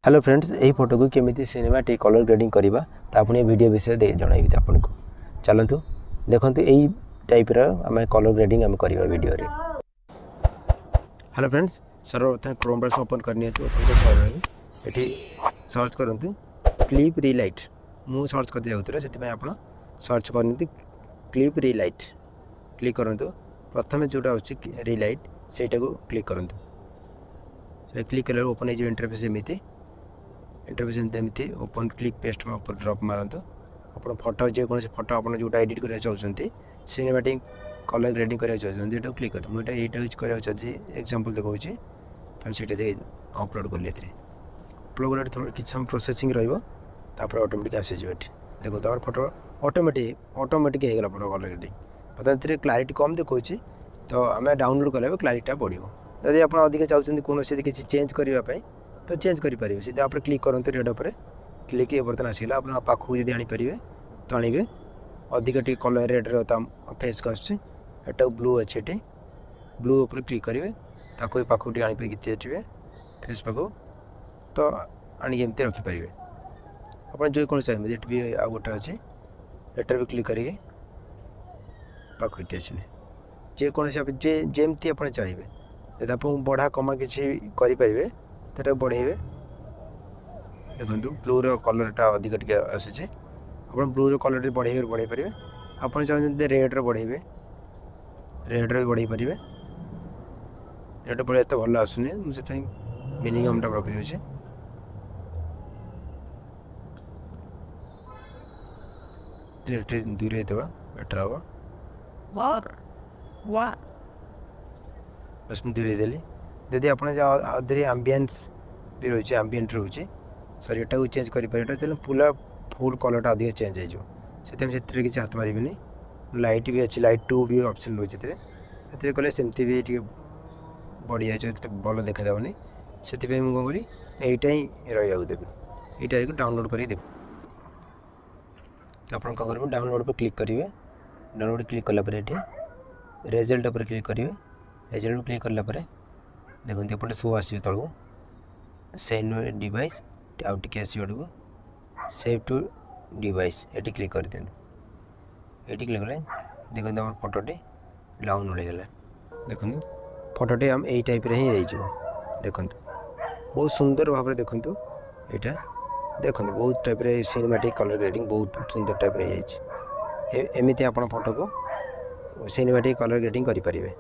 Hello friends, यही photo को केमी सिनेमाटिक कलर ग्रेडिंग करवा तापुणी वीडियो विषय जनइबी आपको। चलतु देखु यही टाइप्र आम कलर ग्रेडिंग आम करवा वीडियो रे। हेलो फ्रेंड्स, सर्वप्रथम क्रोम ब्रश ओपन करनी ये सर्च करूँ क्लिप रिलाइट। मु सर्च करते जाऊँ से आप सर्च करनी क्लिप रिलाइट क्लिक करूँ। प्रथम जोटा अच्छे रिलाइट से क्लिक करूँ। क्लिक कले ओपन हो इंटरफेस एमती इंटरफेस ओपन क्लिक पेस्ट में ऊपर ड्रॉप मारतु। आप फोटो जेकोसी फोटो आप जो एडिट करना चाहते सिनेमैटिक कलर ग्रेडिंग करना चाहते ये क्लिक कर मुझे यहाँ यूज करा एग्जांपल देखा तो से अपलोड कल अपलोड कले किसी समय प्रोसेसिंग रहा ऑटोमेटिक आसीजे देखो तो फोटो ऑटोमेटिक होगा फोटो कलर ग्रेडिंग। मतलब ये क्लारिटी कम देखा तो आम डाउनलोड कले क्लारिटी बढ़ो। जदि आप अधिक चाहते कौन किसी चेंज करने तो चेंज करेंगे सीधा आप क्लिक करते रेड उपर क्लिक बर्तन आसला आप पाखक जब आनीपर तो आणवे अधिक टी कलर रेड फेस का आसटा ब्लू अच्छे ये ब्लू उपर क्लिक करेंगे ताको पाखक टी आनीपर गीत अच्छे फेस पाखक तो आनिक एमती रखिपारे। आप जो कौन चाहिए ये भी आ गोटे अच्छे एटर भी क्लिक करेंगे पाखक आसने जेकोसी जमती आप चाहिए जब आप बढ़ा कमा किसी करेंगे तो बढ़ेबे। देखो ब्लूर कलरटा अधिक टे आसूँ आप ब्लूर कलर बढ़े बढ़े पारे। आप चाहते रेड्रे बढ़ेबे रेड्रे बढ़े पारे। रेड बढ़िया तो भल आसुनी मुझे मिनिमम टा रखी दूसरे दूर बेटर हम बस मुझे दूर देली। जदि आप आम्बियंस भी रोचे आम्बियंट रोचे सॉरी एटा चेंज करें पूरा फुल कलरटा अधिक चेंज हो से किसी हाथ मारे। लाइट भी अच्छी लाइट 2 भी ऑप्शन रोचे कले सेमती भी बढ़िया भल देखा जाऊनी से कौन करी यहीटा ही रही देवी यहाँ डाउनलोड कर देव। आप करेंगे डाउनलोड पर क्लिक करेंगे डाउनलोड क्लिक कलापर ये रेजल्ट पर क्लिक करेंगे रेजल्ट क्लिक कलापर देखो एपटे शो आसो तलू सेंड डिवाइस आउ टे आसो सेव टू डिवाइस ये क्लिक कर दिखाँ ये क्लिक कले देखते आम फोटोटी डाउनलोड होगा। देखो फोटोटी आम यही टाइप ही रही देखो बहुत सुंदर भाव देखु यहाँ देखो बहुत टाइप सिनेमैटिक कलर ग्रेडिंग बहुत सुंदर टाइप रही एमती आप फोटो को सिनेमैटिक कलर ग्रेडिंग करेंगे।